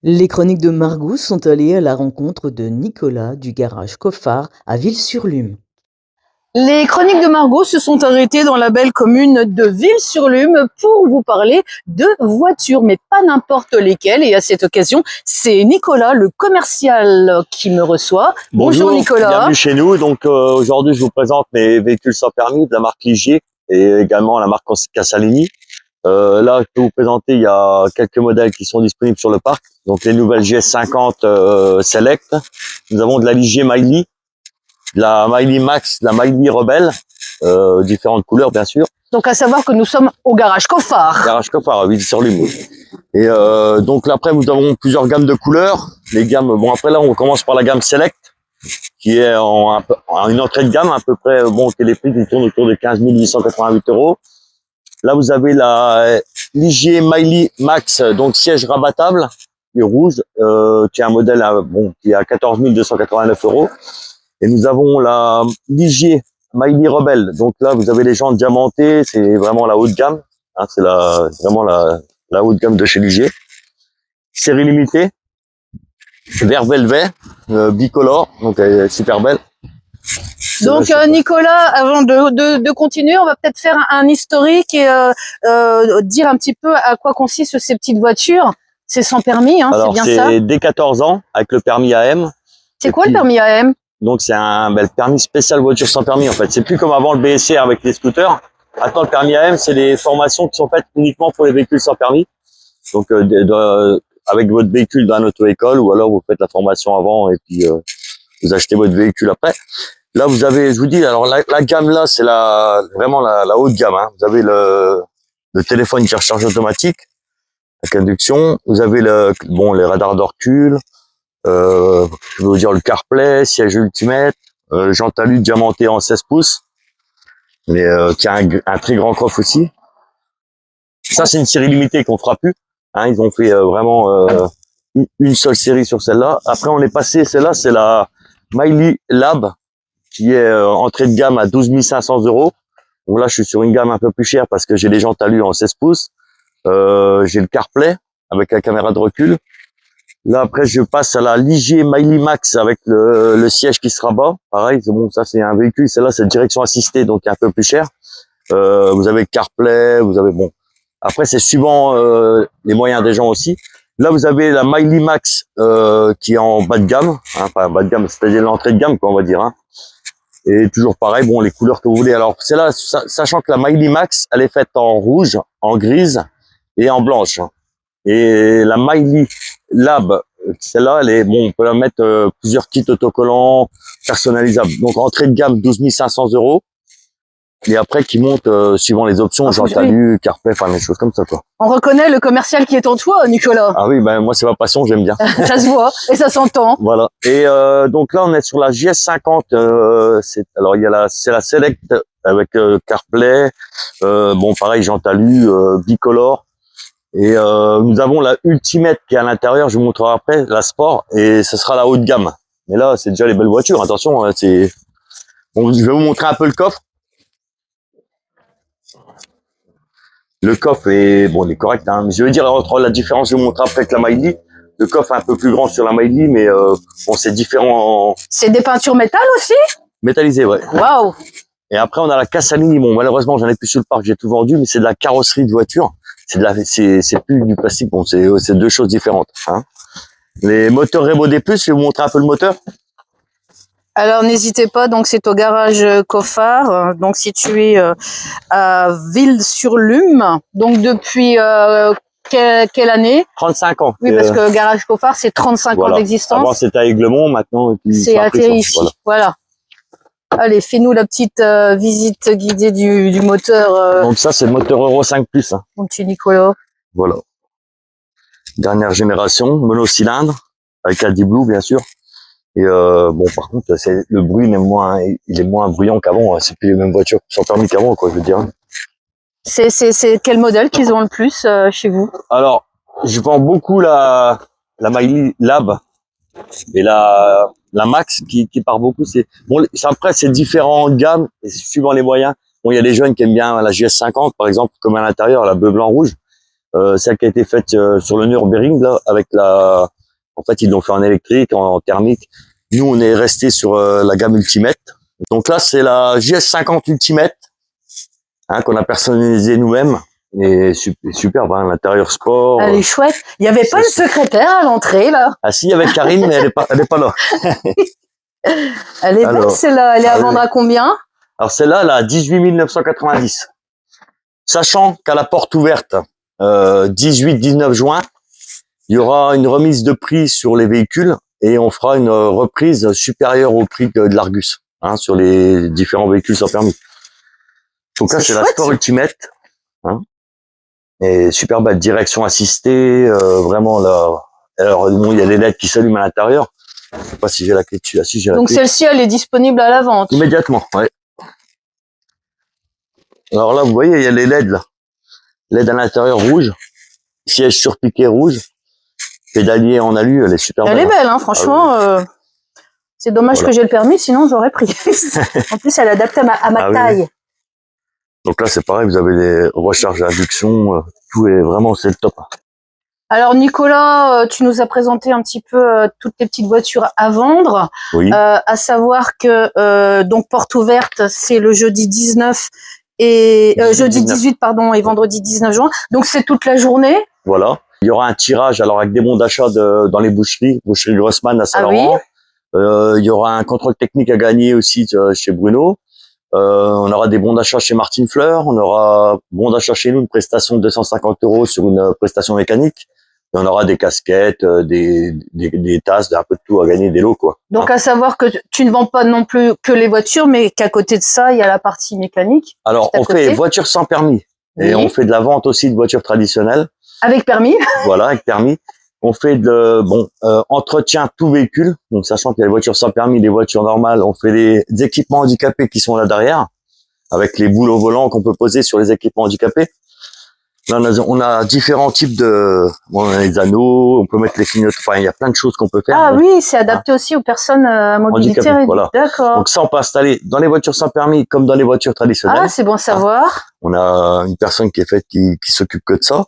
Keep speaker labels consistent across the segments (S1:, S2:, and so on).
S1: Les chroniques de Margaux sont allées à la rencontre de Nicolas du garage Coffard à Ville-sur-Lume.
S2: Les chroniques de Margaux se sont arrêtées dans la belle commune de Ville-sur-Lume pour vous parler de voitures, mais pas n'importe lesquelles. Et à cette occasion, c'est Nicolas, le commercial, qui me reçoit. Bonjour Nicolas.
S3: Bienvenue chez nous. Donc aujourd'hui, je vous présente mes véhicules sans permis de la marque Ligier et également la marque Casalini. Là, je peux vous présenter, il y a quelques modèles qui sont disponibles sur le parc. Donc les nouvelles GS50 Select. Nous avons de la Ligier Miley, de la Miley Max, de la Miley Rebelle, différentes couleurs bien sûr.
S2: Donc à savoir que nous sommes au garage Coffard.
S3: Garage Coffard à Ville-sur-Lume. Et donc là, après, nous avons plusieurs gammes de couleurs. Les gammes, bon après là, on commence par la gamme Select, qui est en une entrée de gamme à peu près, bon, qui est les prix qui tournent autour de 15 888 €. Là, vous avez la Ligier Miley Max, donc siège rabattable, et rouge, qui est un modèle bon, qui est à 14 289 €. Et nous avons la Ligier Miley Rebelle. Donc là, vous avez les jantes diamantées, c'est vraiment la haute gamme. Hein, c'est vraiment la haute gamme de chez Ligier. Série limitée, vert velvet, bicolore, donc elle est super belle.
S2: Donc Nicolas, avant de continuer, on va peut-être faire un historique et dire un petit peu à quoi consistent ces petites voitures. C'est sans permis, hein, c'est bien ça?
S3: C'est dès 14 ans avec le permis AM.
S2: C'est quoi le permis AM?
S3: Donc c'est le permis spécial voiture sans permis en fait. C'est plus comme avant le BSR avec les scooters. Maintenant le permis AM, c'est des formations qui sont faites uniquement pour les véhicules sans permis. Donc avec votre véhicule dans l'auto-école, ou alors vous faites la formation avant et puis vous achetez votre véhicule après. Là vous avez, je vous dis, alors la gamme là, c'est vraiment la haute gamme. Hein. Vous avez le téléphone qui recharge automatique avec induction. Vous avez les radars de recul. Je veux dire le CarPlay, siège ultimate, jante alu diamantée en 16 pouces, mais qui a un très grand coffre aussi. Ça c'est une série limitée qu'on fera plus. Hein, ils ont fait vraiment une seule série sur celle-là. Après on est passé, celle-là c'est la Miley Lab, qui est entrée de gamme à 12 500 €. Donc là je suis sur une gamme un peu plus chère parce que j'ai les jantes alu en 16 pouces. J'ai le CarPlay avec la caméra de recul. Là, après, je passe à la Ligier Miley Max avec le siège qui se rabat. Pareil, c'est bon, ça, c'est un véhicule. Celle-là, c'est direction assistée, donc un peu plus cher. Vous avez CarPlay, vous avez, bon. Après, c'est suivant les moyens des gens aussi. Là, vous avez la Miley Max qui est en bas de gamme. Hein, enfin, bas de gamme, c'est-à-dire l'entrée de gamme, quoi, on va dire. Hein. Et toujours pareil, bon, les couleurs que vous voulez. Alors, c'est là, sachant que la Miley Max, elle est faite en rouge, en grise et en blanche. Et la Miley Lab, celle-là, elle est, bon, on peut la mettre plusieurs kits autocollants personnalisables. Donc, entrée de gamme, 12 500 €. Et après, qui monte suivant les options, genre alu, CarPlay, enfin, des choses comme ça, quoi.
S2: On reconnaît le commercial qui est en toi, Nicolas.
S3: Ah oui, ben, moi, c'est ma passion, j'aime bien.
S2: Ça se voit et ça s'entend.
S3: Voilà. Et donc là, on est sur la GS50. Alors, c'est la Select avec CarPlay. Bon, pareil, jante alu, bicolore. Et nous avons la Ultimate qui est à l'intérieur, je vous montrerai après, la Sport, et ce sera la haute gamme. Mais là, c'est déjà les belles voitures, attention, hein, c'est... Bon, je vais vous montrer un peu le coffre. Le coffre est, bon, il est correct, hein. Je veux dire, entre la différence, je vais vous montrer après avec la Miley. Le coffre est un peu plus grand sur la Miley, mais bon, c'est différent.
S2: C'est des peintures métal aussi?
S3: Métallisé, ouais.
S2: Waouh!
S3: Et après, on a la Casalini. Bon, malheureusement, j'en ai plus sur le parc, j'ai tout vendu, mais c'est de la carrosserie de voiture. C'est plus du plastique. Bon, c'est deux choses différentes. Hein. Les moteurs Revo D+, je vais vous montrer un peu le moteur.
S2: Alors n'hésitez pas, donc c'est au garage Coffard, donc situé à Ville-sur-Lume. Donc depuis quelle année?
S3: 35 ans.
S2: Oui, parce que garage Coffard, c'est 35
S3: voilà.
S2: ans d'existence.
S3: Avant c'était à Aiglemont, maintenant
S2: c'est atterri ici. Voilà. Allez, fais-nous la petite visite guidée du moteur.
S3: Donc ça, c'est le moteur Euro 5+. Hein.
S2: Mon petit Nicolas.
S3: Voilà. Dernière génération, monocylindre, avec la D-Blue, bien sûr. Et bon, par contre, le bruit il est moins bruyant qu'avant. Hein. C'est plus les mêmes voitures sans permis qu'avant, quoi, je veux dire.
S2: C'est quel modèle qu'ils ont le plus chez vous?
S3: Alors, je vends beaucoup la Miley Lab et la Max qui part beaucoup. C'est bon, après c'est différents gammes et suivant les moyens. Bon, il y a des jeunes qui aiment bien la GS50 par exemple, comme à l'intérieur, la bleu blanc rouge. celle qui a été faite sur le Nürburgring, là, avec la... En fait, ils l'ont fait en électrique, en thermique. Nous, on est resté sur la gamme Ultimate. Donc là, c'est la JS50 Ultimate, hein, qu'on a personnalisée nous-mêmes. Et superbe, hein, l'intérieur sport.
S2: Elle est chouette. Il n'y avait pas une secrétaire à l'entrée, là.
S3: Ah si, il y avait Karine, mais elle est pas là.
S2: Elle est belle, celle-là. Elle est à vendre à combien?
S3: Alors celle-là, elle a 18 990. Sachant qu'à la porte ouverte, 18-19 juin, il y aura une remise de prix sur les véhicules et on fera une reprise supérieure au prix de l'Argus, hein, sur les différents véhicules sans permis. Donc là, c'est la Sport Ultimate, hein, et super belle direction assistée, vraiment là. Alors bon, il y a les LED qui s'allument à l'intérieur. Je sais pas si j'ai la clé dessus. Ah, si, j'ai la clé.
S2: Donc celle-ci, elle est disponible à la vente.
S3: Immédiatement, ouais. Alors là, vous voyez, il y a les LED là. LED à l'intérieur rouge, siège surpiqué rouge, pédalier en alu, elle est super belle.
S2: Elle est belle, hein, franchement.
S3: Ah oui.
S2: C'est dommage que j'ai le permis, sinon j'aurais pris. En plus, elle est adaptée à ma taille. Oui.
S3: Donc là, c'est pareil, vous avez les recharges à induction, tout est vraiment, c'est le top.
S2: Alors Nicolas, tu nous as présenté un petit peu toutes les petites voitures à vendre.
S3: Oui.
S2: À savoir que donc porte ouverte, c'est le jeudi 19 et jeudi 18 pardon et vendredi 19 juin. Donc c'est toute la journée.
S3: Voilà. Il y aura un tirage alors avec des bons d'achat dans les boucherie Grossman à Saint-Laurent. Ah oui. Il y aura un contrôle technique à gagner aussi chez Bruno. On aura des bons d'achat chez Martine Fleur. On aura bon d'achat chez nous, une prestation de 250 € sur une prestation mécanique. Et on aura des casquettes, des tasses, un peu de tout à gagner, des lots, quoi.
S2: Donc, à savoir que tu ne vends pas non plus que les voitures, mais qu'à côté de ça, il y a la partie mécanique.
S3: Alors, on fait voitures sans permis. Et on fait de la vente aussi de voitures traditionnelles.
S2: Avec permis.
S3: Voilà, avec permis. On fait entretien tout véhicule. Donc, sachant qu'il y a les voitures sans permis, les voitures normales, on fait des équipements handicapés qui sont là derrière, avec les boules au volant qu'on peut poser sur les équipements handicapés. Là, on a différents types on a les anneaux, on peut mettre les clignotants, enfin, il y a plein de choses qu'on peut faire.
S2: Ah oui, c'est adapté aussi aux personnes à mobilité réduite. Voilà. D'accord.
S3: Donc ça, on peut installer dans les voitures sans permis comme dans les voitures traditionnelles.
S2: Ah, c'est bon à savoir.
S3: On a une personne qui s'occupe que de ça.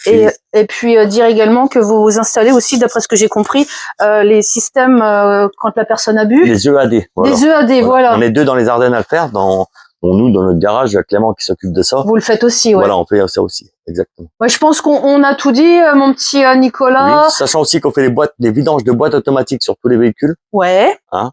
S2: Et puis dire également que vous installez aussi, d'après ce que j'ai compris, les systèmes quand la personne a bu.
S3: Les EAD. Voilà.
S2: Les EAD, voilà.
S3: On est 2 dans les Ardennes à le faire. Nous, dans notre garage, il y a Clément qui s'occupe de ça.
S2: Vous le faites aussi, ouais.
S3: Voilà, on fait ça aussi, exactement.
S2: Ouais, je pense qu'on a tout dit, mon petit Nicolas.
S3: Oui, sachant aussi qu'on fait des vidanges de boîtes automatiques sur tous les véhicules.
S2: Ouais.
S3: Hein,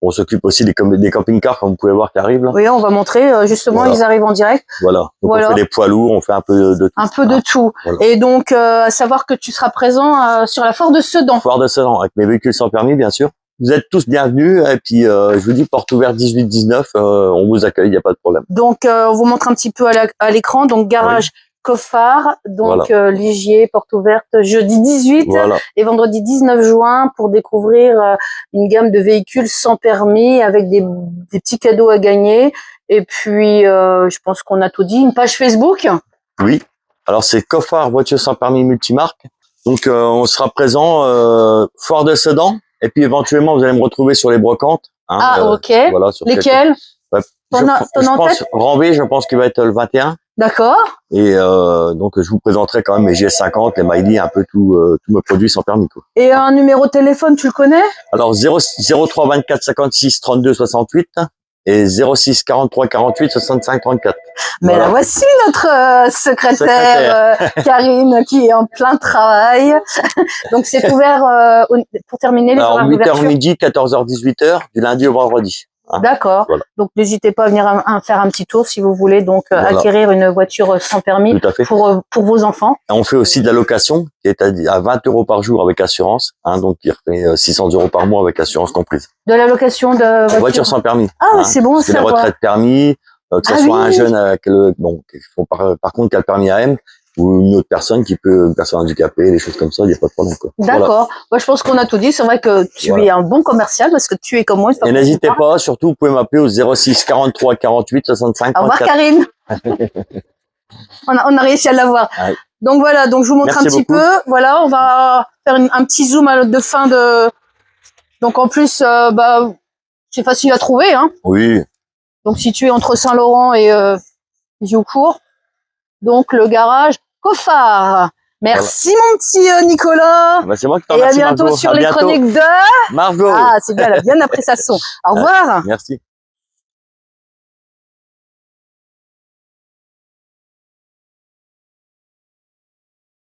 S3: on s'occupe aussi des camping-cars, comme vous pouvez voir, qui arrivent là.
S2: Oui, on va montrer, justement, ils arrivent en direct.
S3: Voilà. Donc on fait des poids lourds, on fait un peu de tout.
S2: Un peu de tout. Voilà. Et donc, à savoir que tu seras présent sur la foire de Sedan.
S3: Foire de Sedan, avec mes véhicules sans permis, bien sûr. Vous êtes tous bienvenus et puis je vous dis porte ouverte 18-19, on vous accueille, il n'y a pas de problème.
S2: Donc on vous montre un petit peu à l'écran, donc garage Coffard, donc Ligier, porte ouverte jeudi 18 et vendredi 19 juin pour découvrir une gamme de véhicules sans permis avec des petits cadeaux à gagner. Et puis je pense qu'on a tout dit, une page Facebook.
S3: Oui, alors c'est Coffard voiture sans permis multimarque. Donc on sera présent foire de Sedan. Et puis éventuellement, vous allez me retrouver sur les brocantes. Hein,
S2: ah, ok.
S3: Voilà, sur
S2: lesquelles
S3: je pense Ranvé, je pense qu'il va être le 21.
S2: D'accord.
S3: Et donc, je vous présenterai quand même mes GS50, les Miley, un peu tous mes produits sans permis, quoi.
S2: Et un numéro de téléphone, tu le connais?
S3: Alors, 03 24 56 32 68 et 06 43 48 65 34.
S2: Mais voilà. La voici notre secrétaire Karine qui est en plein travail. Donc c'est ouvert pour terminer les horaires d'ouverture.
S3: 8h midi, 14h 18h du lundi au vendredi.
S2: Hein. D'accord. Voilà. Donc n'hésitez pas à venir faire un petit tour si vous voulez donc acquérir une voiture sans permis pour vos enfants.
S3: Et on fait aussi de la location qui est à 20 € par jour avec assurance, hein, donc il fait 600 € par mois avec assurance comprise.
S2: De la location de
S3: voiture sans permis.
S2: Ah, hein, c'est bon ça.
S3: Les retraites permis, que ce soit un jeune avec par contre qui a le permis AM ou une autre personne une personne handicapée, des choses comme ça, il n'y a pas de problème, quoi.
S2: D'accord. Voilà. Moi, je pense qu'on a tout dit. C'est vrai que tu es un bon commercial parce que tu es comme moi.
S3: Et n'hésitez pas, surtout, vous pouvez m'appeler au 06 43 48 65 34.
S2: Au revoir, Karine. on a réussi à l'avoir. Ouais. Donc voilà, donc je vous montre un petit peu. Voilà, on va faire un petit zoom de fin de. Donc en plus, c'est facile à trouver, hein.
S3: Oui.
S2: Donc situé entre Saint-Laurent et Vieucourt. Donc le garage Coffard. Merci mon petit Nicolas.
S3: Bah, c'est moi qui t'en
S2: Et à
S3: remercie,
S2: bientôt
S3: Margot.
S2: sur
S3: À
S2: les
S3: bientôt.
S2: chroniques de...
S3: Margot.
S2: Ah, c'est bien, elle a bien appris sa leçon. Au revoir.
S3: Merci.